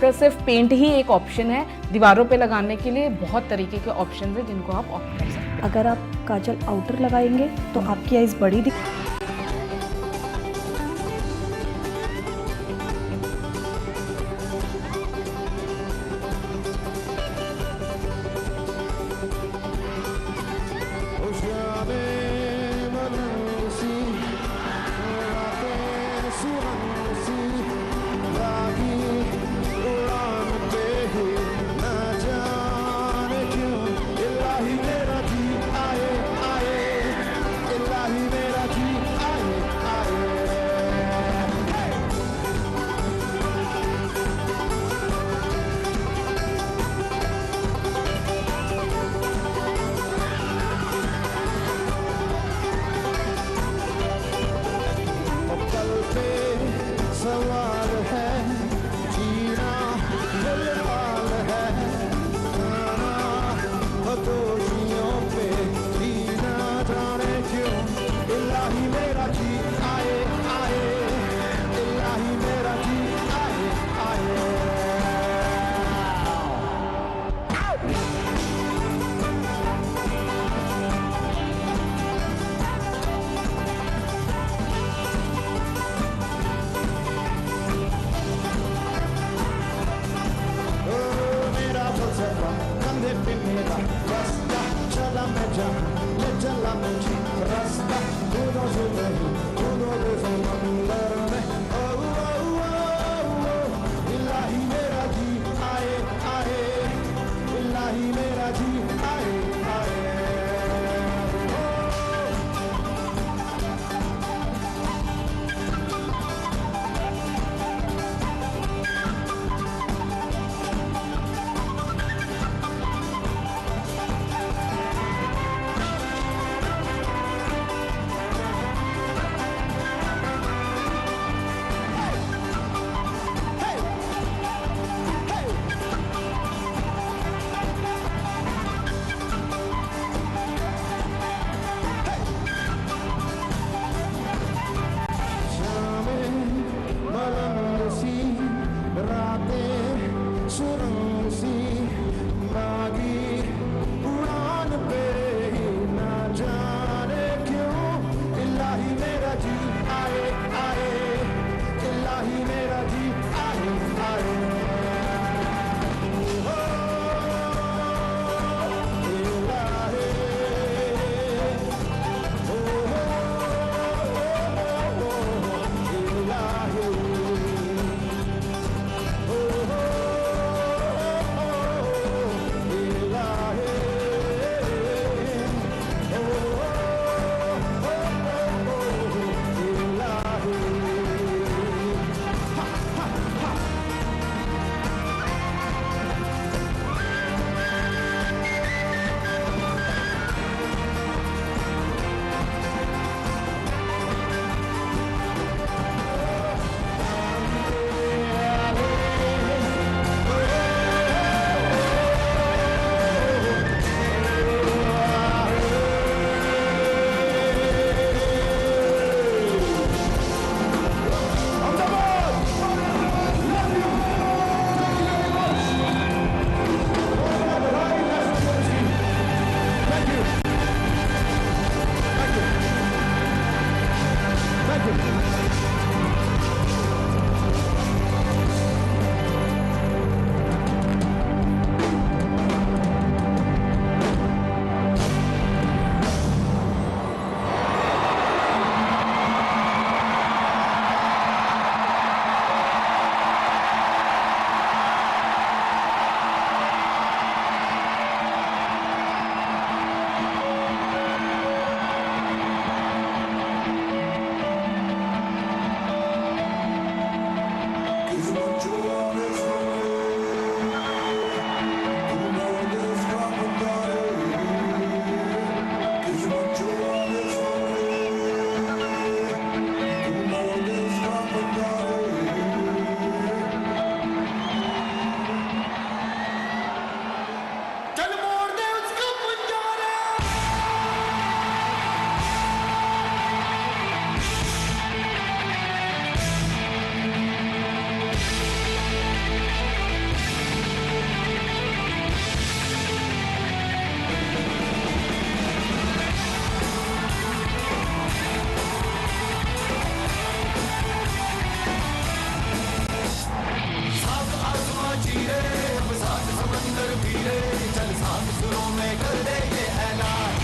इसका सिर्फ पेंट ही एक ऑप्शन है, दीवारों पे लगाने के लिए बहुत तरीके के ऑप्शन हैं जिनको आप ऑप्ट कर सकते हैं। अगर आप काजल आउटर लगाएंगे तो आपकी आईज बड़ी दिख कर दे ये ऐलान,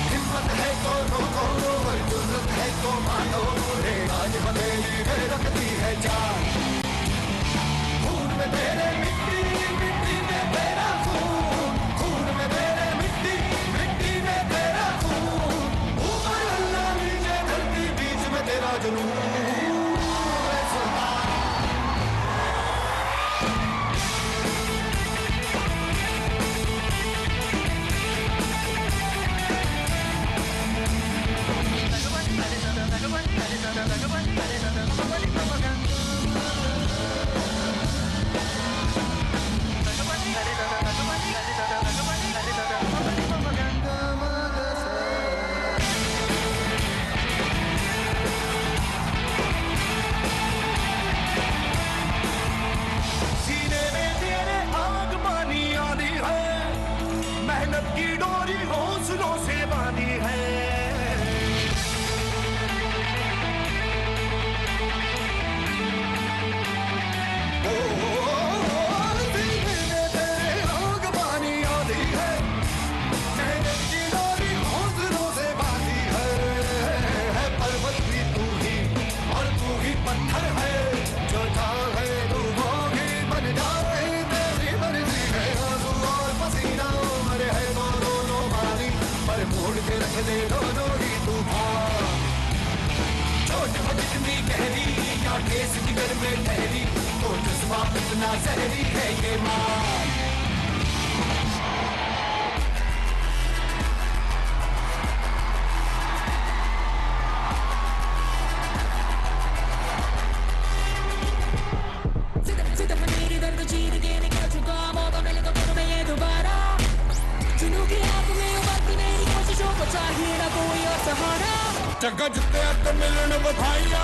हिम्मत है तो रोको, और जुर्रत है तो मानो, रे आज हथेली में रखती है जान। खून में तेरे मिट्टी, मिट्टी में तेरा खून, खून में तेरे मिट्टी, मिट्टी में तेरा खून, ऊपर अल्लाह नीचे धरती बीच में तेरा जुनून। सीने में तेरे आग पानी आदि है, मेहनत की डोरी हौसलों से बांधी है। सीने में तेरे आग पानी आदि है, मेहनत की डोरी हौसलों से बांधी है। पर्वत भी तू ही और तू ही पत्थर है, जो चाहे तू वो ही बन जाए, तेरी मर्जी है। आंसू और पसीना मरे है वो दोनों मारी, पर मोड़ के रख दे दोनों ही तूफान। चोट हो कितनी गहरी या ठेस जिगर में ठहरी, तो जज्बा इतना जहरी है ये मान। सिर्फ मेरी दर्द चीर के निकल चुका, मौका मिले तो करूं मैं ये दोबारा। जुनून की आग में उबलती मेरी कोशिशों को चाहिए ना कोई और सहारा। चंगा जित्ते ते मिलन बधाइयां,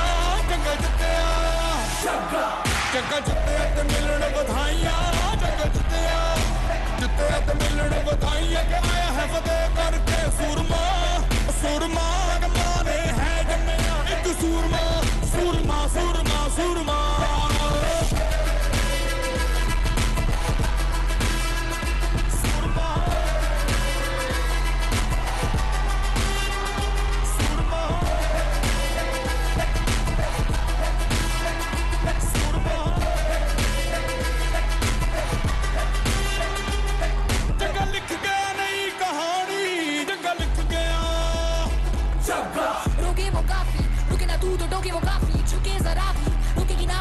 चंगा जित्ते, चंगा जित्ते ते मिलन बधाइयां, चंगा जित्ते ते मिलन बधाइयां। के आया है फतेह करके सूरमा, सूरमा माने है जन्मया एक सूरमा, सूरमा सूरमा सूरमा। जंगा लिख गया नई कहानी, जंगा लिख गया। रोके वो काफी, रुके ना तू तो डोके वो काफी, झुके जरा भी रुकेगी ना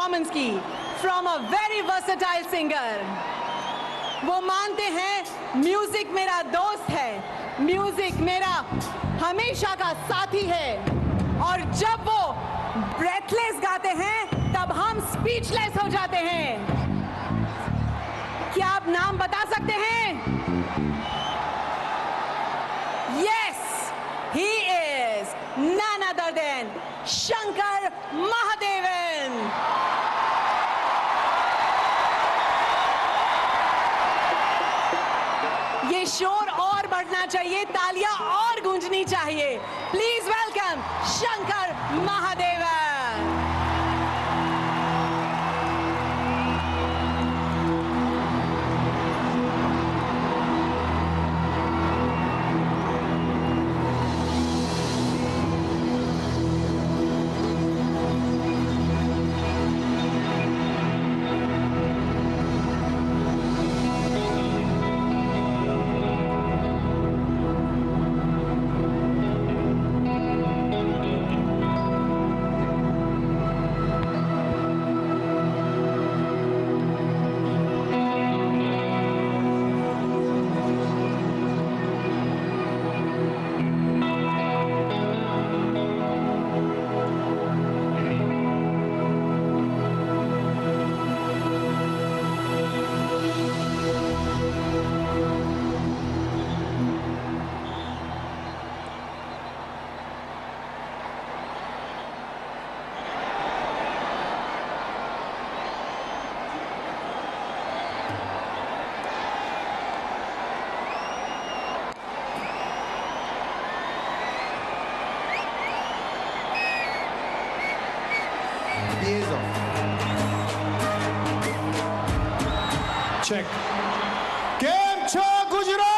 परफॉर्मेंस की from a very versatile singer. वो मानते हैं म्यूजिक मेरा दोस्त है, म्यूजिक मेरा हमेशा का साथी है, और जब वो ब्रेथलेस गाते हैं तब हम स्पीचलेस हो जाते हैं। क्या आप नाम बता सकते हैं? Yes, he is none other than Shankar Mahadevan. ये शोर और बढ़ना चाहिए, तालियां और गूंजनी चाहिए। Please welcome Shankar Mahadevan. Check. કેમ છો ગુજરાત?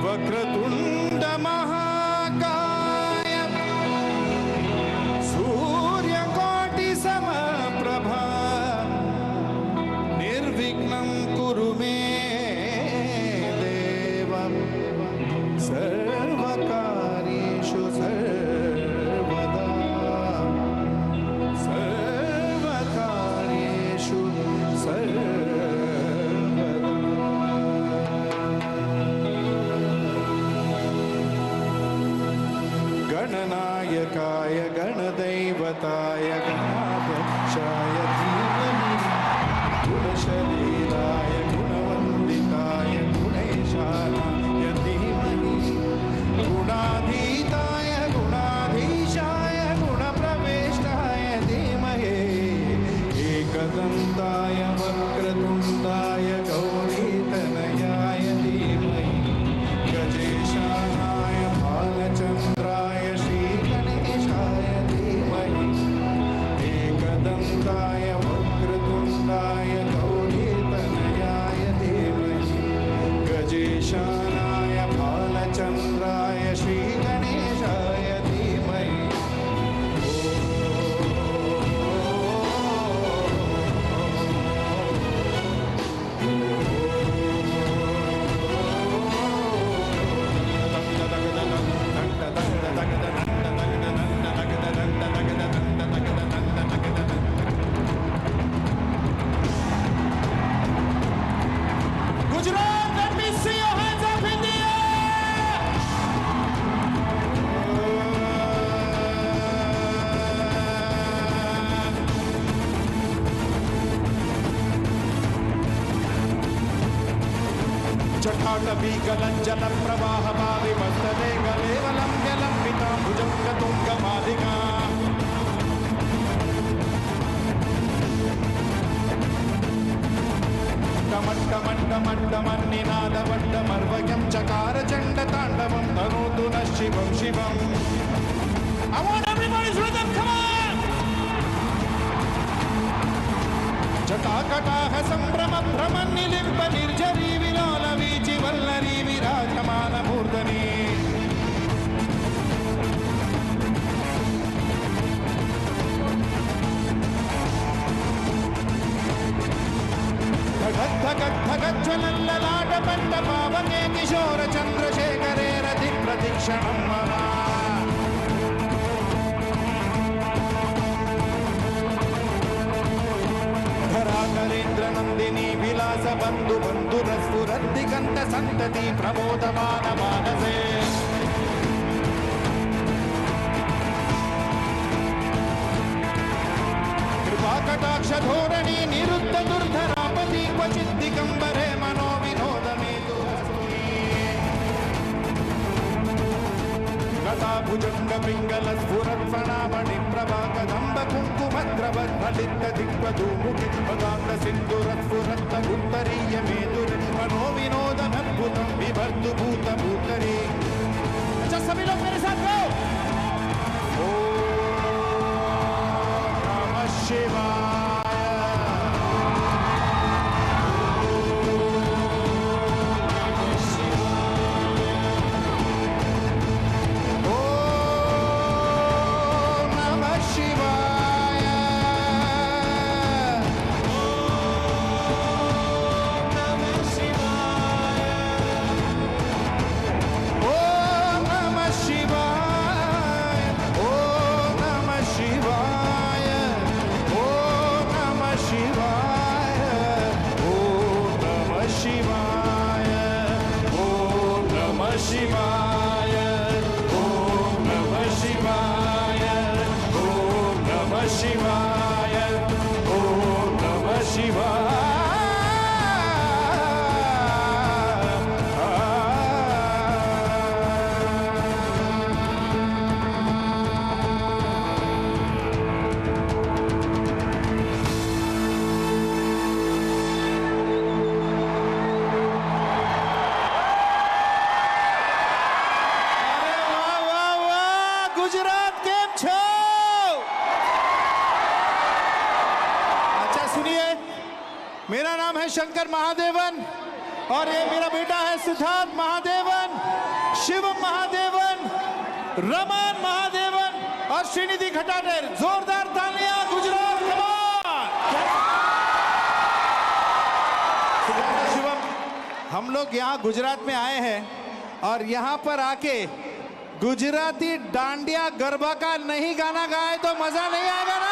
વક્રતુંડ મહાકાય સૂર્યકોટિ સમપ્રભા નિર્વિઘ્नं કુરુ મે દેવ સર્વકાર્યેષુ सर्वदा सर्वकार्येषु सर्वदा। गणनायकाय गणदैवताय गणाध्यक्षाय धीमहि गुणशरीराय गुणवन्दिताय गुणेशानाय धीमहि गुणाधीताय गुणाधीशाय गुणप्रवेष्टाय धीमहि एकदन्ताय वक्रतुण्डाय गौरीतनयाय धीमहि गजेशानाय भालचन्द्राय श्रीगणेशाय धीमहि एकदन्ताय वक्रतुण्डाय गौरीतनयाय धीमहि गजेशानाय भालचन्द्राय श्रीगणेशाय धीमहि। Gujarat, let me see your hands up in the air! जटाटवी गलज्जल प्रवाह भाविमस्तदे गलेवलं व्यलम्बिता भुजङ्गतुङ्गमालिका टमट्टमट्टमट्टमन्निनादवट्टमर्वयं चकार चण्डताण्डवं तनोतु नः शिवं शिवम्। I want everybody's rhythm, come on! जटाकटाह सम्भ्रम भ्रमन्निलिम्ब निर्झरी विलोल वीचि Vallari विराजमान मूर्धनि धगद्धगद्धगज्ज्वलल्ललाटपट्टपावके किशोर चन्द्रशेखरे रति प्रति क्षणं मम धराकरेन्द्रनन्दिनी विलास बन्धु बन्धुरस्फुरद्दिगन्त सन्तति प्रमोदमान मानसे कृपाकटाक्ष धोरणी निरुद्ध दुर्धरापति क्वचित् दिगम्बरे मनो विनोदमेतु गता भुजंग पिंगल स्फुरत् फणामणि प्रभा कदम्ब कुङ्कुमद्रवत् फलित दिग्वधूमुखि भगाङ्ग सिन्दूरत् स्फुरत् उत्तरीय मेदुर मनो विनोदमद्भुतं बिभर्तु भूत भूतरी। अच्छा सभी लोग मेरे साथ गाओ। ओम नमः शिवाय। मेरा नाम है शंकर महादेवन और ये मेरा बेटा है सिद्धार्थ महादेवन, शिवम महादेवन, रमन महादेवन और श्रीनिधि खटाटेर। जोरदार तालियां गुजरात शिवम, हम लोग यहाँ गुजरात में आए हैं और यहाँ पर आके गुजराती डांडिया गरबा का नहीं गाना गाए तो मजा नहीं आएगा ना।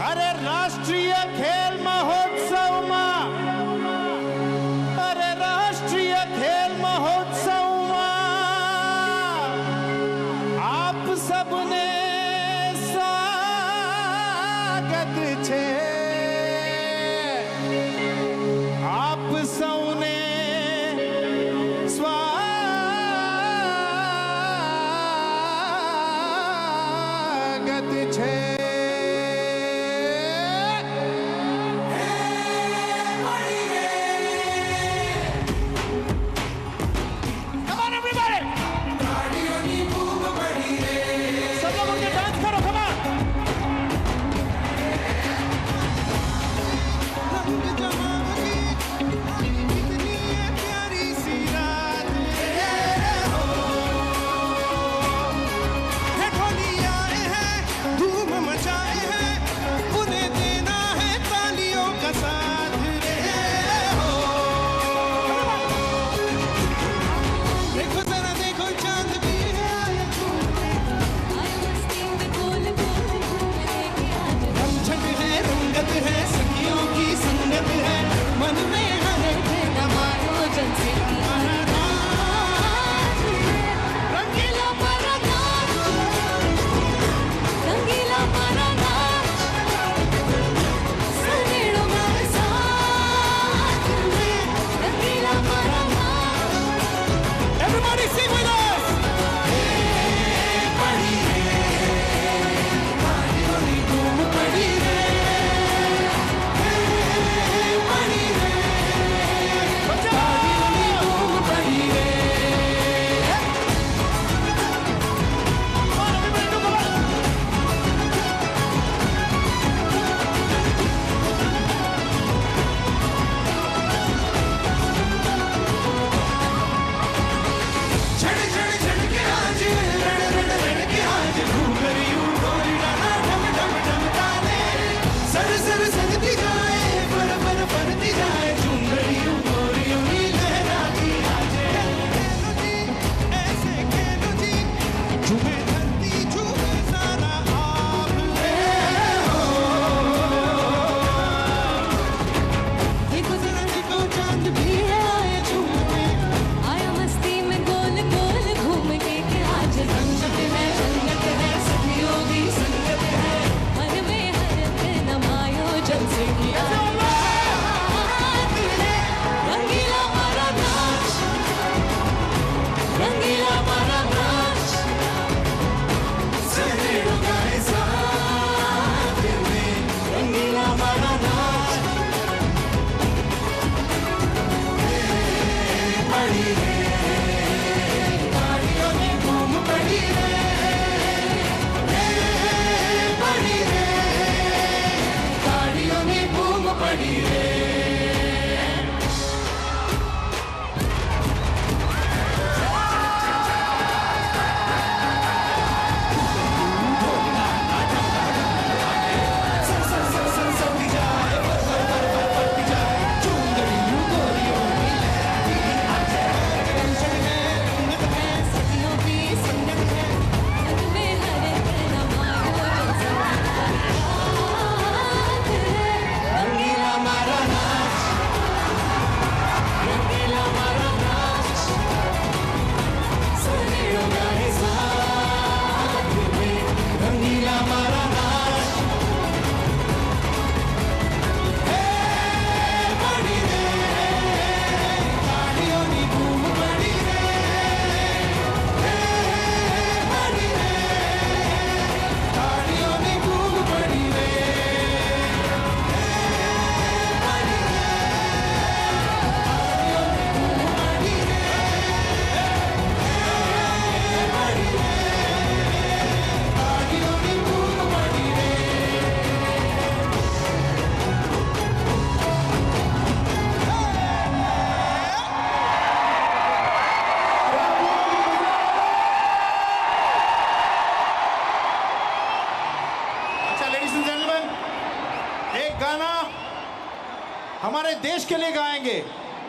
अरे राष्ट्रीय खेल महोत्सव में, अरे राष्ट्रीय खेल महोत्सव में आप सबने स्वागत छे, आप सौने स्वागत छे।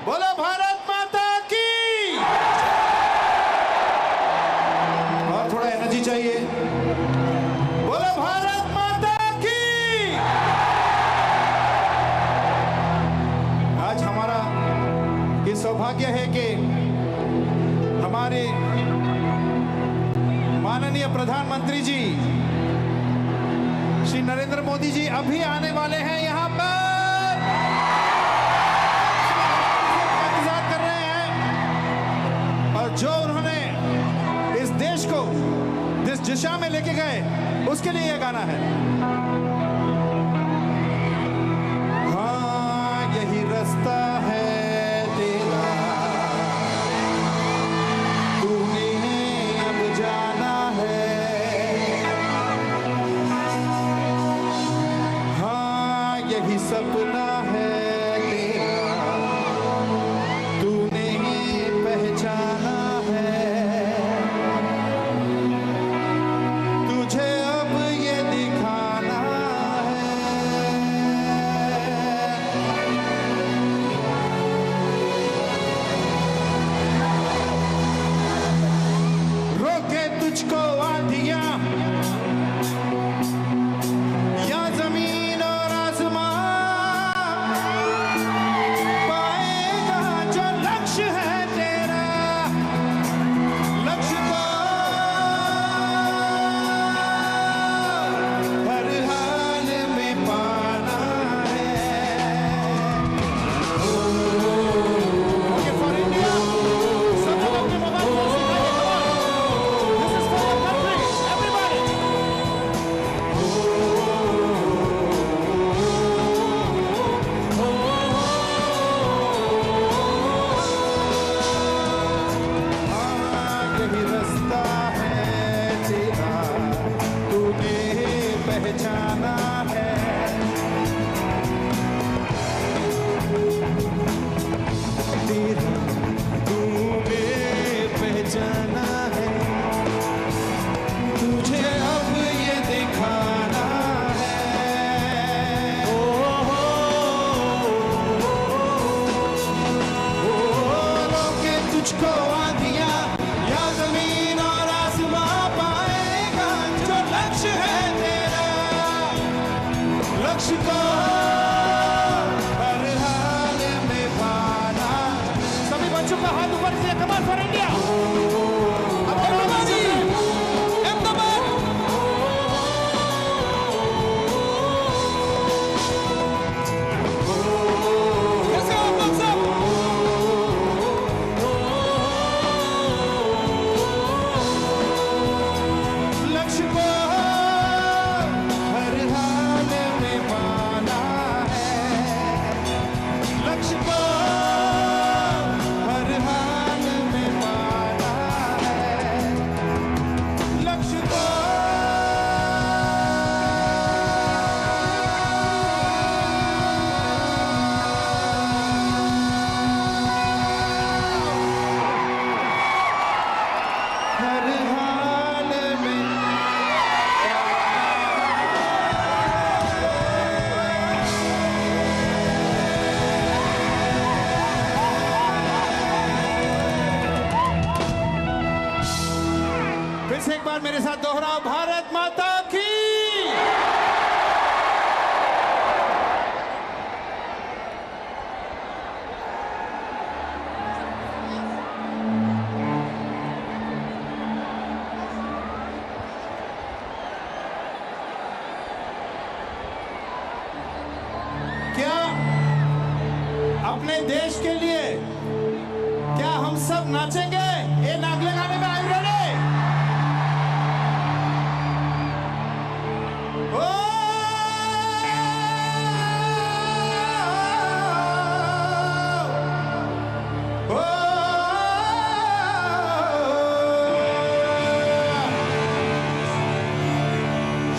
बोलो भारत माता की। और थोड़ा एनर्जी चाहिए। बोलो भारत माता की। आज हमारा ये सौभाग्य है कि हमारे माननीय प्रधानमंत्री जी श्री नरेंद्र मोदी जी अभी आने वाले हैं यहाँ पर। इंतजार कर रहे हैं और जो उन्होंने इस देश को जिस दिशा में लेके गए उसके लिए यह गाना है। हाँ यही रास्ता है तेरा, तूने अब जाना है। हाँ यही सपना है तेरा, तूने ही पहचाना है। तुझे अब ये दिखाना है। रोके तुझको आंधियां या जमीन और आसमां, पाएगा जो लक्ष्य है तेरा, लक्ष्य को हर हाल में पाना है। ओके फॉर इंडिया, सब लोग अपने मोबाइल फोन से this is for your country everybody. यही रास्ता है तेरा, तूने पहचाना है। तेरा तूने पहचाना है, तुझे अब ये दिखाना है। रोके तुझको आंधियां या जमीन और आसमां, पाएगा जो लक्ष्य है तेरा, लक्ष्य को हर हाल में पाना। सभी बच्चों का हाथ ऊपर से, कमाल फॉर इंडिया। लक्ष्य को हर हाल में पाना है, लक्ष्य को हर हाल में पाना है, लक्ष्य को हर हाल में। फिर से एक बार मेरे साथ दोहराओ, भारत माता की। क्या अपने देश के लिए क्या हम सब नाचेंगे? ये नागले गाने में आयु रेडी? ओ ओ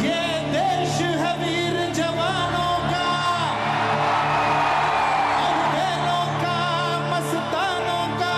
ये देश है वीर जवानों का, अंधेरों का, मस्तानों का।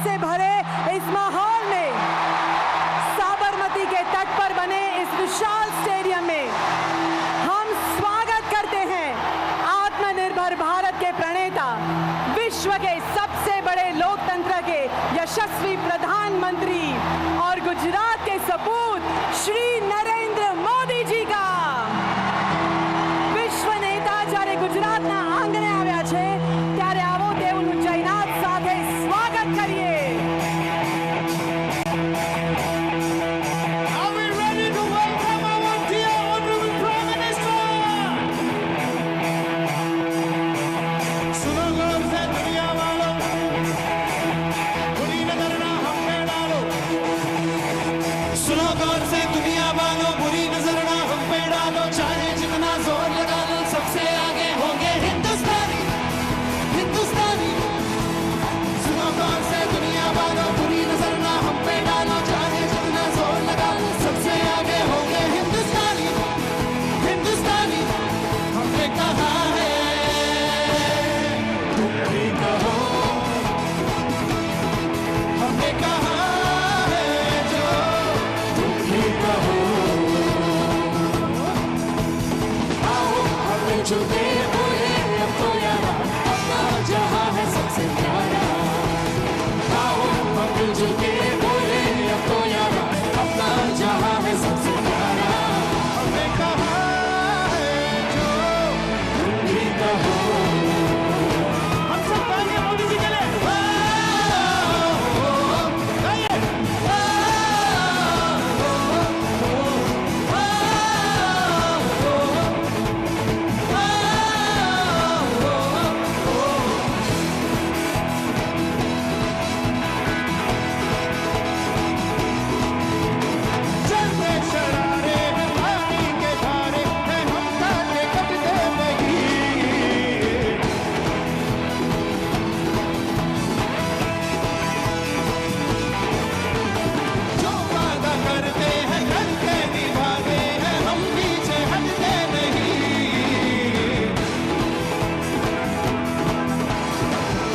से भरे इस माहौल में साबरमती के तट पर बने इस विशाल स्टेडियम में हम स्वागत करते हैं आत्मनिर्भर भारत के प्रणेता, विश्व के सबसे बड़े लोकतंत्र के यशस्वी प्रधानमंत्री और गुजरात के सपूत श्री नरेंद्र मोदी जी का। વિશ્વ નેતા જ્યારે ગુજરાતના આંગણે આવ્યા છે ત્યારે આવો તેઓનું જયનાદ સાથે સ્વાગત કરીએ. Are we ready to welcome our dear honorable Prime Minister? सुनो गौर से दुनिया वालों, बुरी नजर ना हम पे डालो। सुनो गौर से दुनिया वालों, बुरी नजर ना हम पे डालो। चाहे जितना जोर लगा लो, सबसे आगे होंगे हिंदुस्तानी, हिंदुस्तानी। सुनो गौर से दुनिया वालों, बुरी नजर ना हम पे डालो। चाहे जितना जोर लगा लो, सबसे आगे होंगे हिंदुस्तानी, हिंदुस्तानी। हमने कहा है, तुम भी कहो। हमने कहा है जो, तुम भी कहो। आओ हम मिलजुल के बोले अब तो यारा, अपना जहां है सबसे प्यारा। आओ हम मिलजुल के बोले अब तो यारा, अपना जहां है सबसे प्यारा। हमने कहा है जो, तुम भी कहो। हम सब गाएंगे मोदी जी के लिए। गाइए। चलते शरारे हैं पानी के धारे हैं, हम काटे कटते नहीं। जो वादा करते हैं करके निभाते हैं, हम पीछे हटते नहीं।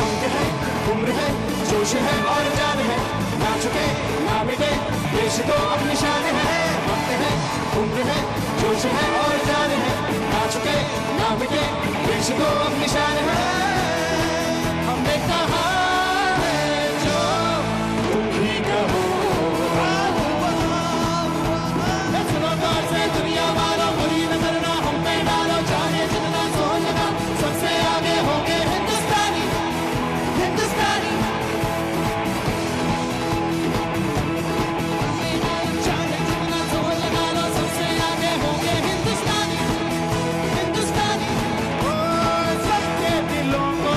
उम्र है, उम्र है, जोश है और जान है, ना झुके ना मिटे देश तो अब निशान है। वक्त है, उम्र है, जोश है और जान है, ना झुके ना मिटे देश तो अब निशान है। हमने कहा है जो, तुम भी कहो। सुनो गौर से दुनिया वालों, बुरी नजर ना हम पे डालो। चाहे जितना जोर लगा, सबसे आगे होंगे हिंदुस्तानी, हिंदुस्तानी। चाहे जितना जोर लगा लो, सबसे आगे होंगे हिंदुस्तानी, हिंदुस्तानी। ओ सबके दिलों को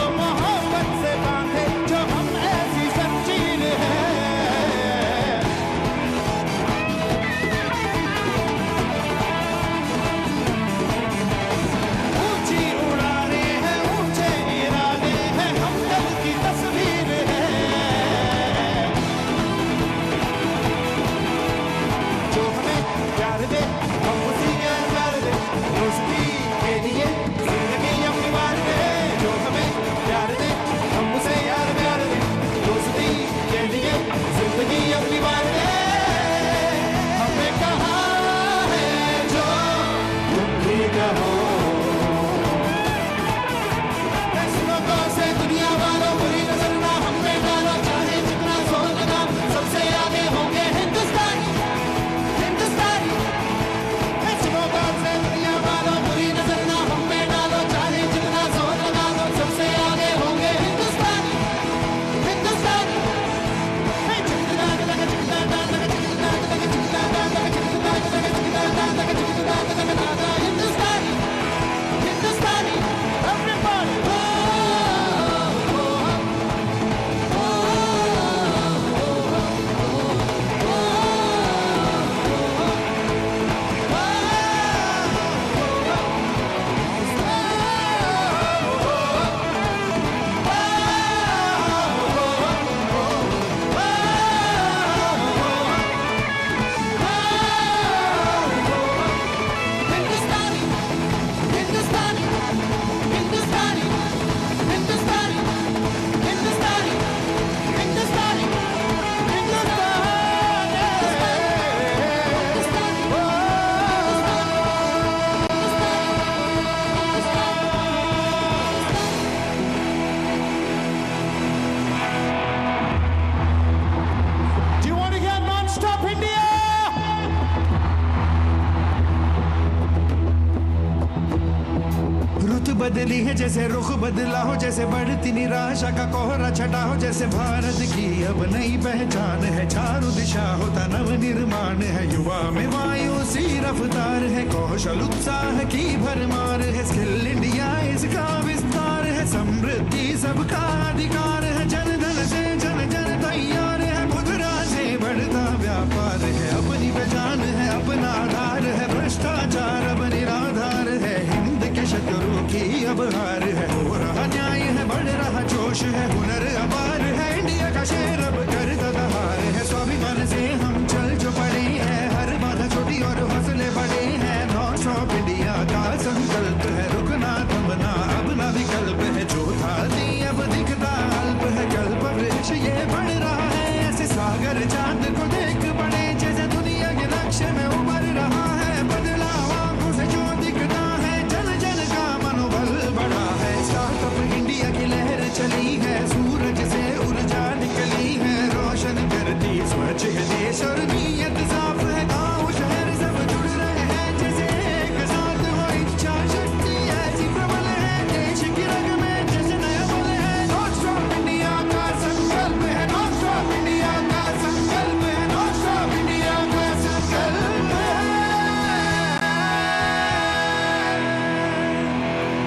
बदली है जैसे रुख बदला हो, जैसे बढ़ती निराशा का कोहरा छटा हो, जैसे भारत की अब नई पहचान है, चारों दिशा होता नव निर्माण है, युवा में वायु सी रफ्तार है, कौशल उत्साह की भरमार है, स्किल इंडिया इसका विस्तार है, समृद्धि सबका अधिकार है, जन धन से जन जन तैयार है, मुद्रा से बढ़ता व्यापार है, अपनी पहचान है अपना आधार है, भ्रष्टाचार अब निराधार है, हिंद के शत्रुओं की अब हार है, हो रहा न्याय है बढ़ रहा जोश है, हुनर अपार है, इंडिया का शेर अब करता दहार है, स्वाभिमान से हम चल जो पड़े हैं, हर बाधा छोटी और हौसले बड़े हैं, नॉन स्टॉप इंडिया का संकल्प है, रुकना थमना अब ना विकल्प है, जो था दी अब दिखता अल्प है, कल्प वृक्ष ये बढ़ रहा है, ऐसे सागर चांद को देख बड़े, जैसे दुनिया के लक्ष्य में उभर रहा है, बदलाव आंखों से जो दिखता है, जन जन का मनोबल बढ़ा है, स्टार्टअप इंडिया की लहर चली है, सूरज से ऊर्जा निकली है, रोशन करती स्वच्छ है देश और नीयत साफ है, गाँव शहर सब जुड़ रहे हैं, जैसे एक साथ हो इच्छा शक्ति ऐसी प्रबल है, देश की रग में जैसे नया बल है, नॉन स्टॉप इंडिया का संकल्प है, नॉन स्टॉप इंडिया का संकल्प है, नॉन स्टॉप इंडिया का संकल्प है,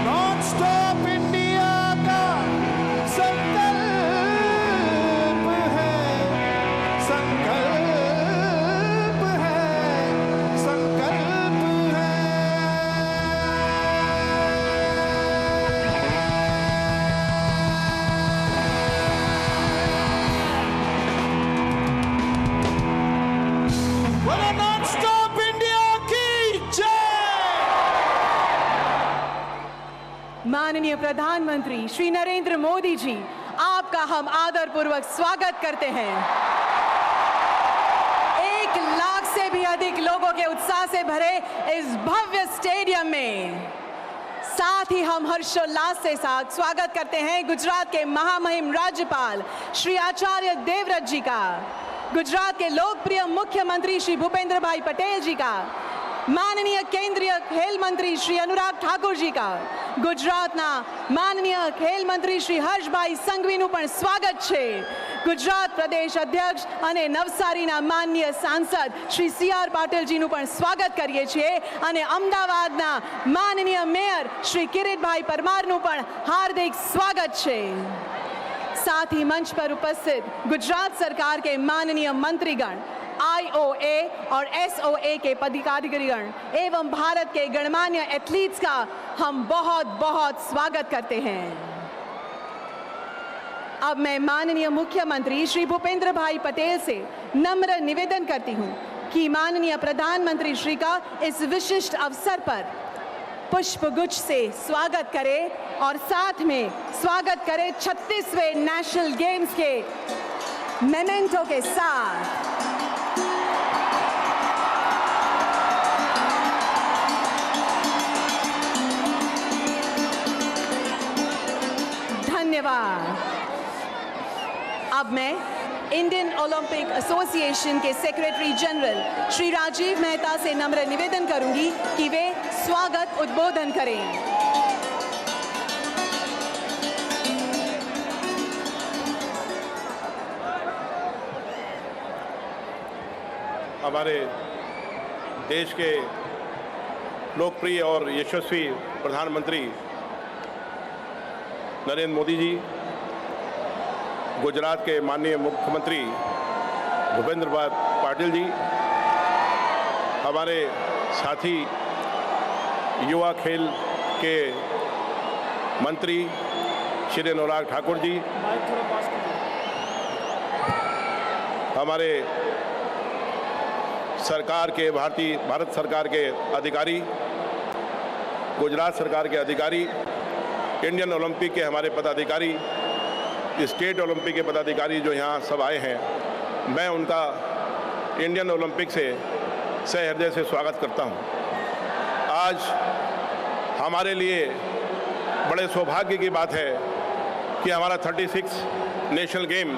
नॉन स्टॉप इंडिया का संकल्प है, संकल्प है, संकल्प है। बोलो नॉन स्टॉप इंडिया की जय। माननीय प्रधानमंत्री श्री नरेंद्र मोदी जी, आपका हम आदरपूर्वक स्वागत करते हैं। 1 लाख से भी अधिक लोगों के उत्साह से भरे इस भव्य स्टेडियम में, साथ ही हम हर्षोल्लास से साथ स्वागत करते हैं गुजरात के महामहिम राज्यपाल श्री आचार्य देवव्रत जी का, गुजरात के लोकप्रिय मुख्यमंत्री श्री भूपेंद्र भाई पटेल जी का, माननीय केंद्रीय खेल मंत्री श्री अनुराग ठाकुर जी का, गुजरातना माननीय ખેલ મંત્રી શ્રી હર્ષભાઈ સંઘવીનું પણ સ્વાગત છે, ગુજરાત પ્રદેશ અધ્યક્ષ અને નવસારીના માનનીય સાંસદ શ્રી CR પાટીલજીનું પણ સ્વાગત કરીએ છીએ અને અમદાવાદના માનનીય મેયર શ્રી કિરીટભાઈ પરમારનું પણ હાર્દિક સ્વાગત છે। साथ ही मंच पर उपस्थित गुजरात सरकार के माननीय मंत्रीगण, IOA और SOA के पदाधिकारीगण एवं भारत के गणमान्य एथलीट्स का हम बहुत बहुत स्वागत करते हैं। अब मैं माननीय मुख्यमंत्री श्री भूपेंद्र भाई पटेल से नम्र निवेदन करती हूं कि माननीय प्रधानमंत्री श्री का इस विशिष्ट अवसर पर पुष्पगुच्छ से स्वागत करें और साथ में स्वागत करें 36वें नेशनल गेम्स के मेमेंटो के साथ। धन्यवाद। अब मैं इंडियन ओलंपिक एसोसिएशन के सेक्रेटरी जनरल श्री राजीव मेहता से नम्र निवेदन करूंगी कि वे स्वागत उद्बोधन करें। हमारे देश के लोकप्रिय और यशस्वी प्रधानमंत्री नरेंद्र मोदी जी, गुजरात के माननीय मुख्यमंत्री भूपेंद्र भाई पाटिल जी, हमारे साथी युवा खेल के मंत्री श्री अनुराग ठाकुर जी, हमारे सरकार के भारत सरकार के अधिकारी, गुजरात सरकार के अधिकारी, इंडियन ओलंपिक के हमारे पदाधिकारी, स्टेट ओलंपिक के पदाधिकारी जो यहाँ सब आए हैं, मैं उनका इंडियन ओलंपिक से सहृदय से स्वागत करता हूँ। आज हमारे लिए बड़े सौभाग्य की बात है कि हमारा 36 नेशनल गेम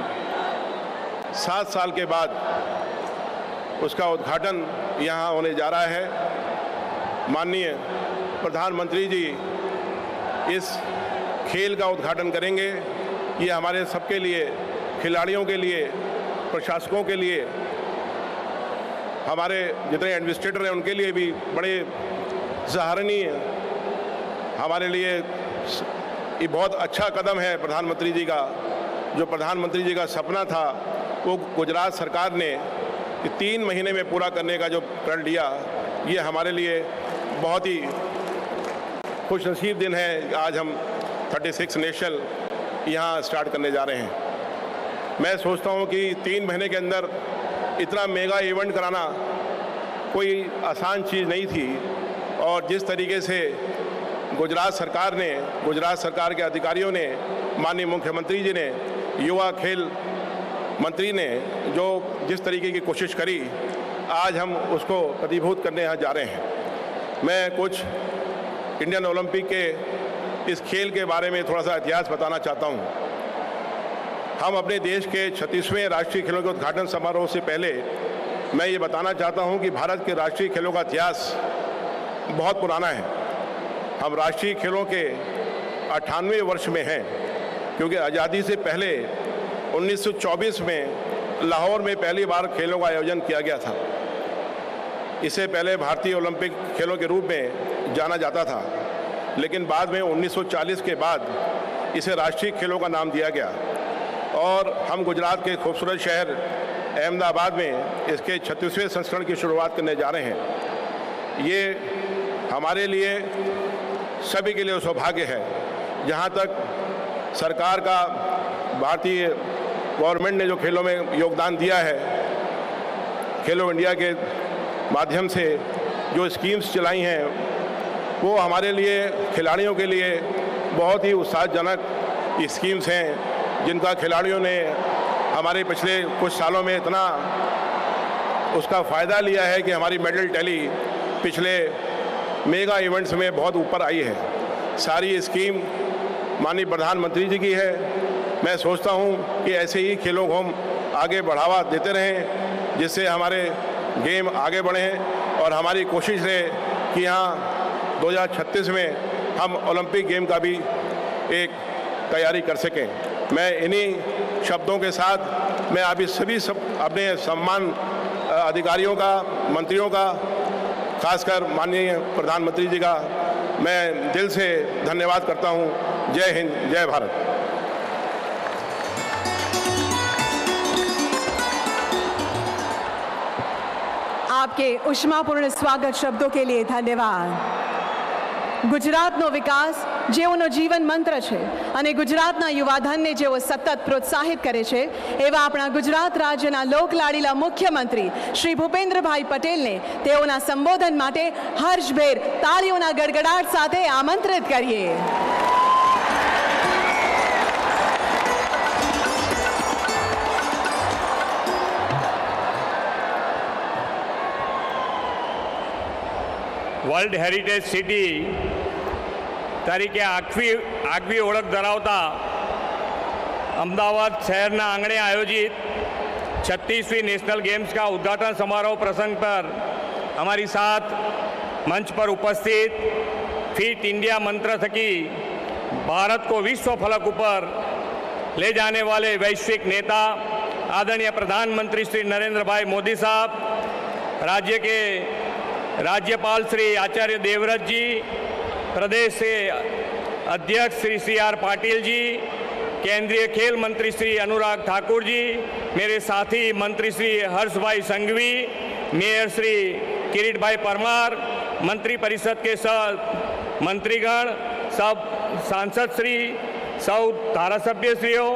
7 साल के बाद उसका उद्घाटन यहाँ होने जा रहा है। माननीय प्रधानमंत्री जी इस खेल का उद्घाटन करेंगे। ये हमारे सबके लिए, खिलाड़ियों के लिए, प्रशासकों के लिए, हमारे जितने एडमिनिस्ट्रेटर हैं उनके लिए भी बड़े सराहनीय, हमारे लिए ये बहुत अच्छा कदम है प्रधानमंत्री जी का। जो प्रधानमंत्री जी का सपना था वो गुजरात सरकार ने 3 महीने में पूरा करने का जो प्रण लिया, ये हमारे लिए बहुत ही खुशनसीब दिन है। आज हम 36 नेशनल यहाँ स्टार्ट करने जा रहे हैं। मैं सोचता हूँ कि 3 महीने के अंदर इतना मेगा इवेंट कराना कोई आसान चीज़ नहीं थी, और जिस तरीके से गुजरात सरकार ने, गुजरात सरकार के अधिकारियों ने, माननीय मुख्यमंत्री जी ने, युवा खेल मंत्री ने जो जिस तरीके की कोशिश करी, आज हम उसको प्रतिभूत करने यहाँ जा रहे हैं। मैं कुछ इंडियन ओलंपिक के इस खेल के बारे में थोड़ा सा इतिहास बताना चाहता हूँ। हम अपने देश के 36वें राष्ट्रीय खेलों के उद्घाटन समारोह से पहले मैं ये बताना चाहता हूँ कि भारत के राष्ट्रीय खेलों का इतिहास बहुत पुराना है। हम राष्ट्रीय खेलों के 98वें वर्ष में हैं, क्योंकि आज़ादी से पहले 1924 में लाहौर में पहली बार खेलों का आयोजन किया गया था। इसे पहले भारतीय ओलंपिक खेलों के रूप में जाना जाता था, लेकिन बाद में 1940 के बाद इसे राष्ट्रीय खेलों का नाम दिया गया, और हम गुजरात के खूबसूरत शहर अहमदाबाद में इसके 36वें संस्करण की शुरुआत करने जा रहे हैं। ये हमारे लिए, सभी के लिए सौभाग्य है। जहाँ तक सरकार का, भारतीय गवर्नमेंट ने जो खेलों में योगदान दिया है, खेलो इंडिया के माध्यम से जो स्कीम्स चलाई हैं, वो हमारे लिए, खिलाड़ियों के लिए बहुत ही उत्साहजनक स्कीम्स हैं, जिनका खिलाड़ियों ने हमारे पिछले कुछ सालों में इतना उसका फ़ायदा लिया है कि हमारी मेडल टैली पिछले मेगा इवेंट्स में बहुत ऊपर आई है। सारी स्कीम माननीय प्रधानमंत्री जी की है। मैं सोचता हूँ कि ऐसे ही खेलों को हम आगे बढ़ावा देते रहें, जिससे हमारे गेम आगे बढ़ें, और हमारी कोशिश रहे कि यहाँ 2036 में हम ओलंपिक गेम का भी एक तैयारी कर सकें। मैं इन्हीं शब्दों के साथ मैं अभी सभी अपने सम्मान अधिकारियों का, मंत्रियों का, खासकर माननीय प्रधानमंत्री जी का मैं दिल से धन्यवाद करता हूँ। जय हिंद, जय भारत। आपके उष्मापूर्ण स्वागत शब्दों के लिए धन्यवाद। ગુજરાતનો વિકાસ જેઓનો જીવન મંત્ર છે અને ગુજરાતના યુવાધનને જેઓ સતત પ્રોત્સાહિત કરે છે, એવા આપણા ગુજરાત રાજ્યના લોકલાડીલા મુખ્યમંત્રી શ્રી ભૂપેન્દ્રભાઈ પટેલને તેઓના સંબોધન માટે હર્ષભેર તાળીઓના ગડગડાટ સાથે આમંત્રિત કરીએ। વર્લ્ડ હેરિટેજ સિટી તરીકે આગવી ઓળખ ધરાવતા અમદાવાદ શહેરના આંગણે આયોજિત 36वीं नेशनल गेम्स का उद्घाटन समारोह प्रसंग पर हमारी साथ मंच पर उपस्थित फिट इंडिया मंत्र थकी भारत को विश्व फलक ऊपर ले जाने वाले वैश्विक नेता आदरणीय प्रधानमंत्री श्री नरेंद्र भाई मोदी साहब, राज्य के राज्यपाल श्री आचार्य देवव्रत जी, प्रदेश से अध्यक्ष श्री CR पाटिल जी, केंद्रीय खेल मंत्री श्री अनुराग ठाकुर जी, मेरे साथी मंत्री श्री हर्ष भाई संघवी, मेयर श्री किरीट भाई परमार, मंत्री परिषद के सब मंत्रीगण, सब सांसद श्री, सब धारासभ्य श्रीओ,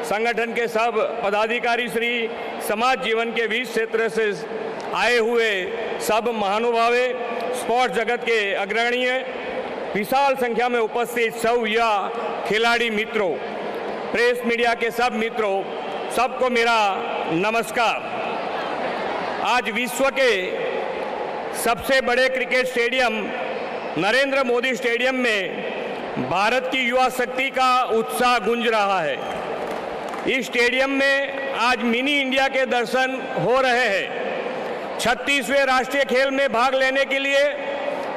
संगठन के सब पदाधिकारी श्री, समाज जीवन के 20 क्षेत्र से आए हुए सब महानुभावे, स्पोर्ट्स जगत के अग्रणीय, विशाल संख्या में उपस्थित सब युवा खिलाड़ी मित्रों, प्रेस मीडिया के सब मित्रों, सबको मेरा नमस्कार। आज विश्व के सबसे बड़े cricket stadium Narendra Modi stadium में भारत की युवा शक्ति का उत्साह गूंज रहा है। इस स्टेडियम में आज मिनी इंडिया के दर्शन हो रहे हैं। 36वें राष्ट्रीय खेल में भाग लेने के लिए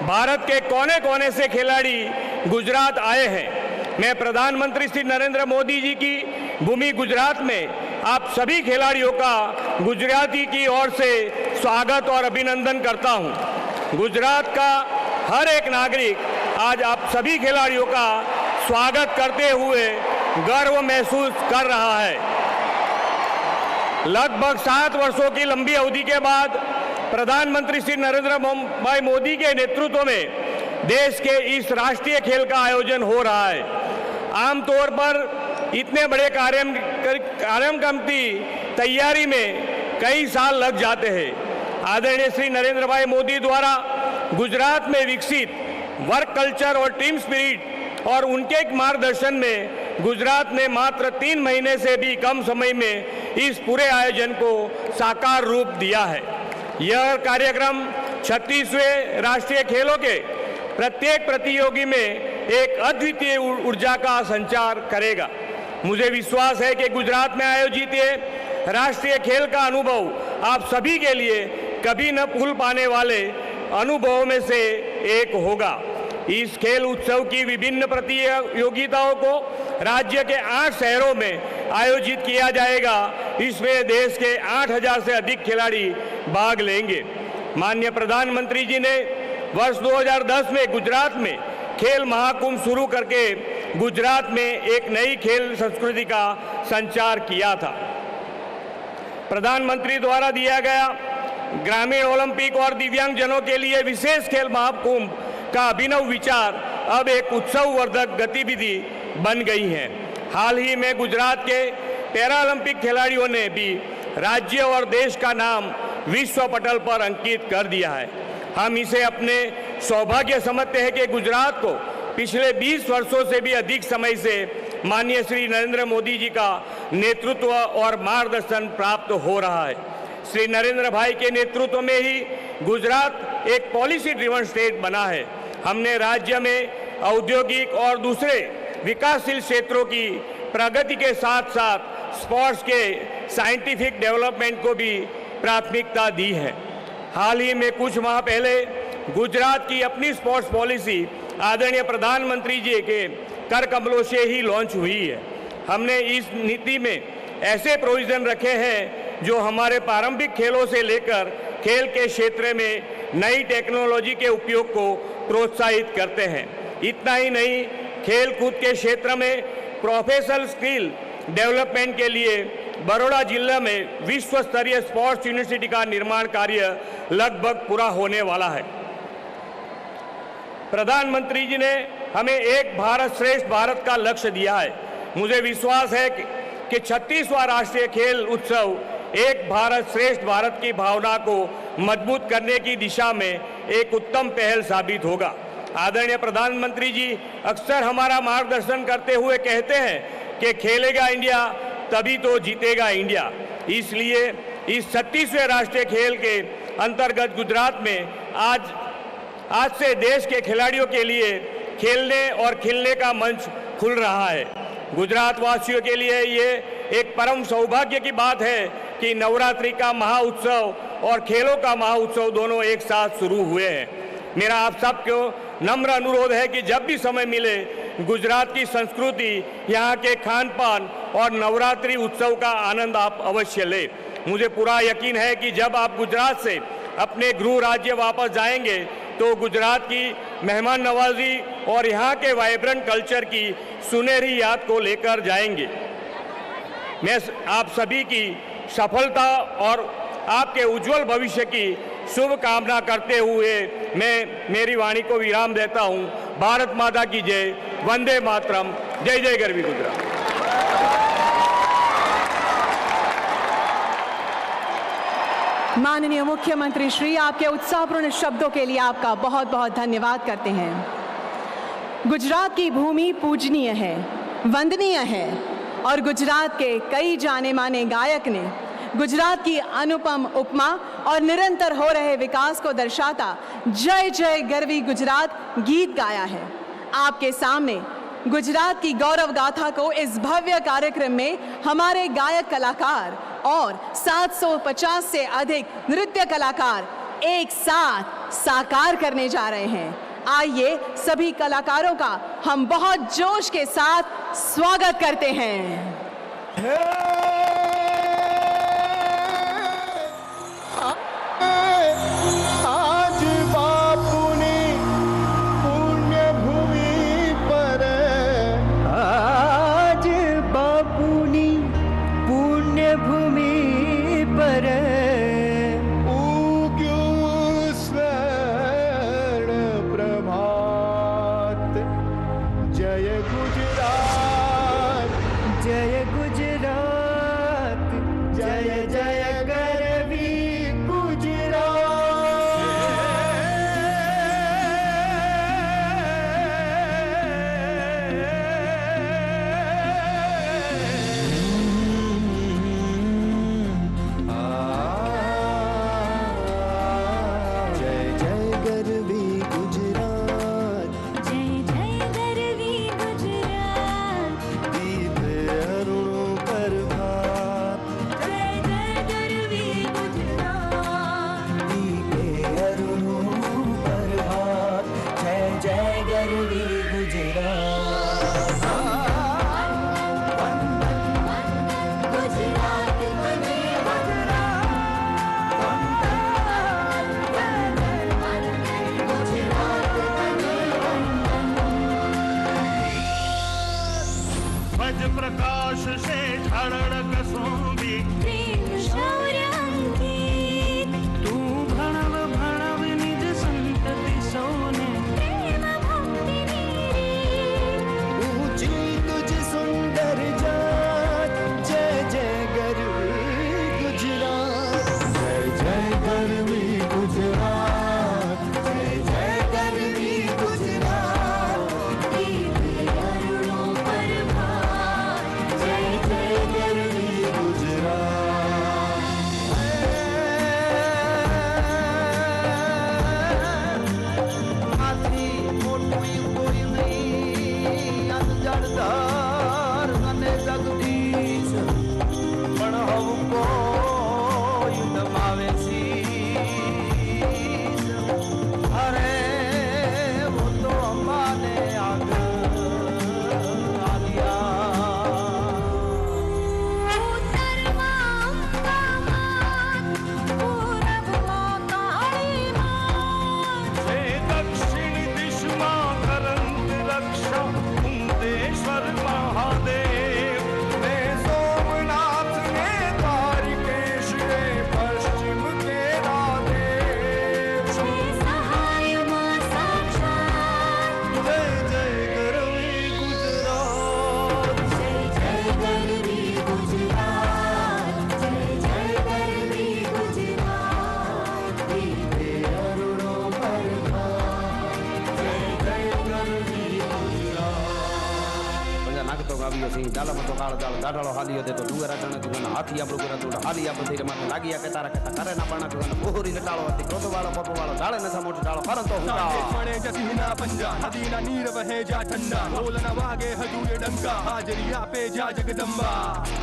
भारत के कोने कोने से खिलाड़ी गुजरात आए हैं। मैं प्रधानमंत्री श्री नरेंद्र मोदी जी की भूमि गुजरात में आप सभी खिलाड़ियों का गुजराती की ओर से स्वागत और अभिनंदन करता हूं। गुजरात का हर एक नागरिक आज आप सभी खिलाड़ियों का स्वागत करते हुए गर्व महसूस कर रहा है। लगभग 7 वर्षों की लंबी अवधि के बाद प्रधानमंत्री श्री नरेंद्र भाई मोदी के नेतृत्व में देश के इस राष्ट्रीय खेल का आयोजन हो रहा है। आमतौर पर इतने बड़े कार्यक्रम की तैयारी में कई साल लग जाते हैं। आदरणीय श्री नरेंद्र भाई मोदी द्वारा गुजरात में विकसित वर्क कल्चर और टीम स्पिरिट और उनके मार्गदर्शन में गुजरात ने मात्र 3 महीने से भी कम समय में इस पूरे आयोजन को साकार रूप दिया है। यह कार्यक्रम 36वें राष्ट्रीय खेलों के प्रत्येक प्रतियोगी में एक अद्वितीय ऊर्जा का संचार करेगा। मुझे विश्वास है कि गुजरात में आयोजित ये राष्ट्रीय खेल का अनुभव आप सभी के लिए कभी न भूल पाने वाले अनुभवों में से एक होगा। इस खेल उत्सव की विभिन्न प्रतियोगिताओं को राज्य के 8 शहरों में आयोजित किया जाएगा। इसमें देश के 8000 से अधिक खिलाड़ी भाग लेंगे। माननीय प्रधानमंत्री जी ने वर्ष 2010 में गुजरात में खेल महाकुंभ शुरू करके गुजरात में एक नई खेल संस्कृति का संचार किया था। प्रधानमंत्री द्वारा दिया गया ग्रामीण ओलंपिक और दिव्यांगजनों के लिए विशेष खेल महाकुंभ का अभिनव विचार अब एक उत्सववर्धक गतिविधि बन गई है। हाल ही में गुजरात के पैरालंपिक खिलाड़ियों ने भी राज्य और देश का नाम विश्व पटल पर अंकित कर दिया है। हम इसे अपने सौभाग्य समझते हैं कि गुजरात को पिछले 20 वर्षों से भी अधिक समय से माननीय श्री नरेंद्र मोदी जी का नेतृत्व और मार्गदर्शन प्राप्त हो रहा है। श्री नरेंद्र भाई के नेतृत्व में ही गुजरात एक पॉलिसी ड्रिवन स्टेट बना है। हमने राज्य में औद्योगिक और दूसरे विकासशील क्षेत्रों की प्रगति के साथ साथ स्पोर्ट्स के साइंटिफिक डेवलपमेंट को भी प्राथमिकता दी है। हाल ही में कुछ माह पहले गुजरात की अपनी स्पोर्ट्स पॉलिसी आदरणीय प्रधानमंत्री जी के कर कमलों से ही लॉन्च हुई है। हमने इस नीति में ऐसे प्रोविजन रखे हैं जो हमारे पारंपरिक खेलों से लेकर खेल के क्षेत्र में नई टेक्नोलॉजी के उपयोग को प्रोत्साहित करते हैं। इतना ही नहीं, खेल कूद के क्षेत्र में प्रोफेशनल स्किल डेवलपमेंट के लिए बड़ौदा जिला में विश्व स्तरीय स्पोर्ट्स यूनिवर्सिटी का निर्माण कार्य लगभग पूरा होने वाला है। प्रधानमंत्री जी ने हमें एक भारत श्रेष्ठ भारत का लक्ष्य दिया है। मुझे विश्वास है कि 36वां राष्ट्रीय खेल उत्सव एक भारत श्रेष्ठ भारत की भावना को मजबूत करने की दिशा में एक उत्तम पहल साबित होगा। आदरणीय प्रधानमंत्री जी अक्सर हमारा मार्गदर्शन करते हुए कहते हैं कि खेलेगा इंडिया तभी तो जीतेगा इंडिया। इसलिए इस 36वें राष्ट्रीय खेल के अंतर्गत गुजरात में आज से देश के खिलाड़ियों के लिए खेलने और खिलने का मंच खुल रहा है। गुजरात वासियों के लिए ये एक परम सौभाग्य की बात है कि नवरात्रि का महाउत्सव और खेलों का महाउत्सव दोनों एक साथ शुरू हुए हैं। मेरा आप सबको नम्र अनुरोध है कि जब भी समय मिले गुजरात की संस्कृति, यहाँ के खान पान और नवरात्रि उत्सव का आनंद आप अवश्य लें। मुझे पूरा यकीन है कि जब आप गुजरात से अपने गृह राज्य वापस जाएंगे तो गुजरात की मेहमान नवाजी और यहाँ के वाइब्रेंट कल्चर की सुनहरी याद को लेकर जाएंगे। मैं आप सभी की सफलता और आपके उज्जवल भविष्य की शुभकामना करते हुए मैं मेरी वाणी को विराम देता हूँ। भारत माता की जय, वंदे मातरम, जय जय गरवी गुजरात। माननीय मुख्यमंत्री श्री, आपके उत्साहपूर्ण शब्दों के लिए आपका बहुत बहुत धन्यवाद करते हैं। गुजरात की भूमि पूजनीय है, वंदनीय है और गुजरात के कई जाने माने गायक ने गुजरात की अनुपम उपमा और निरंतर हो रहे विकास को दर्शाता जय जय गरवी गुजरात गीत गाया है। आपके सामने गुजरात की गौरव गाथा को इस भव्य कार्यक्रम में हमारे गायक कलाकार और 750 से अधिक नृत्य कलाकार एक साथ साकार करने जा रहे हैं। आइए सभी कलाकारों का हम बहुत जोश के साथ स्वागत करते हैं। आज बापुनी पुण्य भूमि पर, आज बापुनी पुण्य भूमि पर उग्यो स्वर्ण प्रभात। जय गुजरात, जय गुजरात, जय जय गरवी प्रकाश से झड़क सोंबी शौर्य अंकित। तू भणव भणव निज संतति सोने प्रेम भक्ति नीरी। ऊंची तुझ सुंदर जात, जय जय गरवी गुजरात। जय जय गरवी गुजरात, जय जय गरवी गुजरात। डाला मतो काल डाल डाढाळो हालियो दे तो डुगरा जण तुन हाथी आपलो गुरा तो हाली आप धीरे माथे लागिया के तारा के करे ना पाना तुन बोहरी नटाळो अति क्रोध वालो पप वालो डाले न समोट डालो परंतो हुंडा पड़े जसीना पंजा नदीना नीर वहे जा ठंडा बोलना वागे हजूर डंका हाजरिया पे जा जगदम्बा।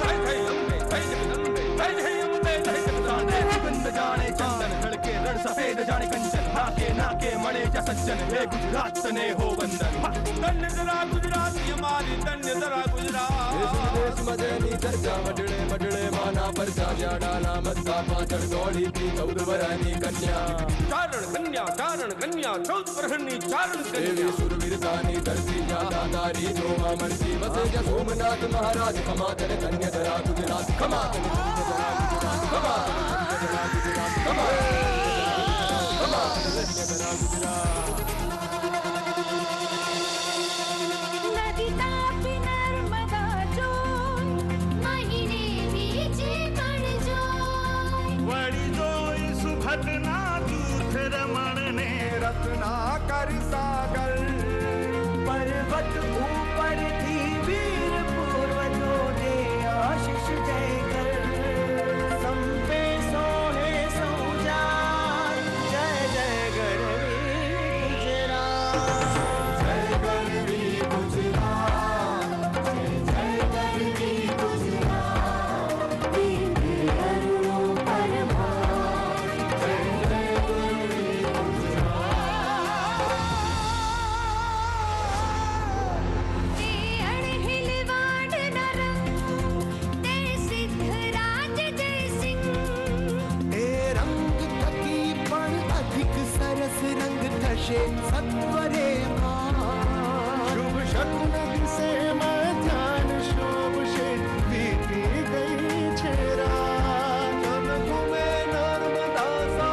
जय जय अम्बे, जय जगदम्बे, जय जय अम्बे, जय जगदम्बे। सुगंध जाने चंदन लड़के रण सफेद जाने कंचन नाके नाके मणे जा सज्जन। हे गुजरात तने हो वंदन। धन्य जरा गुजरात हमारी, धन्य जरा गुजरात। देश मदनी दर्जा मडड़े मडड़े माना परजा जाडाना मत्ता पाचड़ दौड़ी थी 14 वरानी कन्या। चारण कन्या 14 वरहनी चारण कन्या। देवी सुरवीरतानी धरती जाता दारी जोमा मर्जी बसे जा सोमनाथ महाराज। खमा तेरे धन्य जरा गुजरात, खमा तेरे धन्य जरा गुजरात, खमा तेरे धन्य जरा गुजरात, खमा तेरे धन्य जरा गुजरात। घटना दूध रमण ने रत्ना कर सागर। पर्वत ऊपर थी वीर पूर्वजों ने आशीष जय कर। संपे सोहे सौजा, जय जय गरवी गुजरात। अभिषेक सत्वरे मा शुभ शकुन दिसे मध्यान शोभशे बीती गई छेरा जन घूमे नर्मदा सा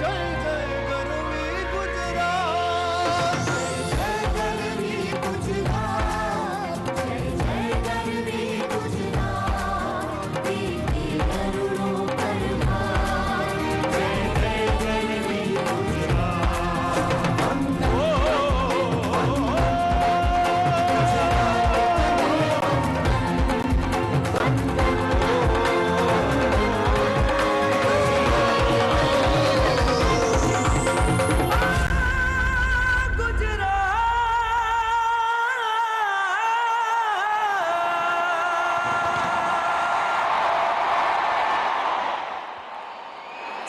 जय जय गरवी गुजरात जय गरवी गुजरात जय जय गरवी गुजरात बीती करुणों पर भार जय जय गरवी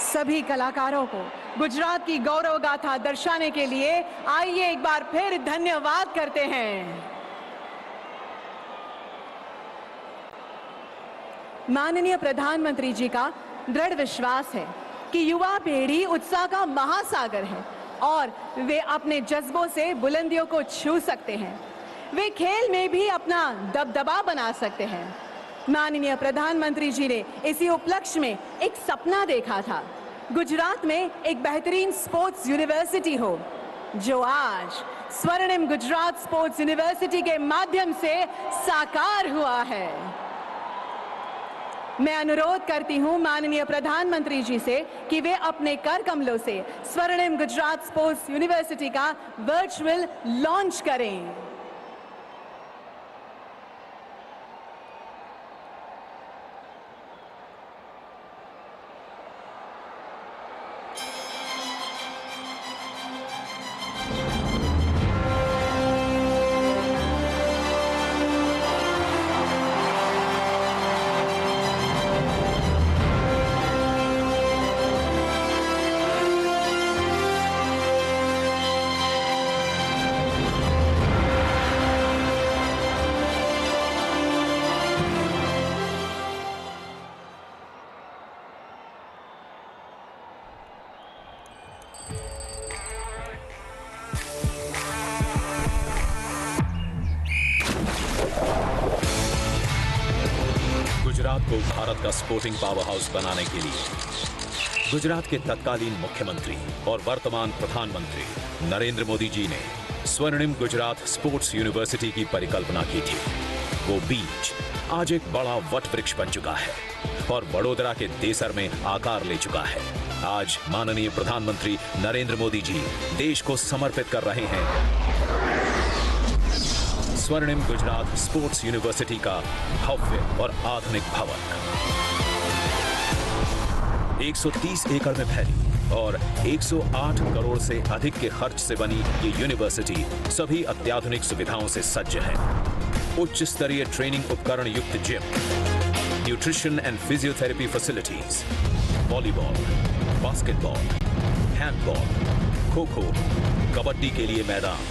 सभी कलाकारों को गुजरात की गौरव गाथा दर्शाने के लिए आइए एक बार फिर धन्यवाद करते हैं। माननीय प्रधानमंत्री जी का दृढ़ विश्वास है कि युवा पीढ़ी उत्साह का महासागर है और वे अपने जज्बों से बुलंदियों को छू सकते हैं। वे खेल में भी अपना दबदबा बना सकते हैं। माननीय प्रधानमंत्री जी ने इसी उपलक्ष्य में एक सपना देखा था, गुजरात में एक बेहतरीन स्पोर्ट्स यूनिवर्सिटी हो, जो आज स्वर्णिम गुजरात स्पोर्ट्स यूनिवर्सिटी के माध्यम से साकार हुआ है। मैं अनुरोध करती हूं माननीय प्रधानमंत्री जी से कि वे अपने कर कमलों से स्वर्णिम गुजरात स्पोर्ट्स यूनिवर्सिटी का वर्चुअल लॉन्च करें। गुजरात को भारत का स्पोर्टिंग पावर हाउस बनाने के लिए गुजरात के तत्कालीन मुख्यमंत्री और वर्तमान प्रधानमंत्री नरेंद्र मोदी जी ने स्वर्णिम गुजरात स्पोर्ट्स यूनिवर्सिटी की परिकल्पना की थी। वो बीज आज एक बड़ा वट वृक्ष बन चुका है और वडोदरा के देसर में आकार ले चुका है। आज माननीय प्रधानमंत्री नरेंद्र मोदी जी देश को समर्पित कर रहे हैं स्वर्णिम गुजरात स्पोर्ट्स यूनिवर्सिटी का भव्य और आधुनिक भवन। 130 एकड़ में फैली और 108 करोड़ से अधिक के खर्च से बनी ये यूनिवर्सिटी सभी अत्याधुनिक सुविधाओं से सज्ज है। उच्च स्तरीय ट्रेनिंग उपकरण युक्त gym, nutrition and physiotherapy facilities, volleyball, basketball, handball, kho kho, kabaddi के लिए मैदान,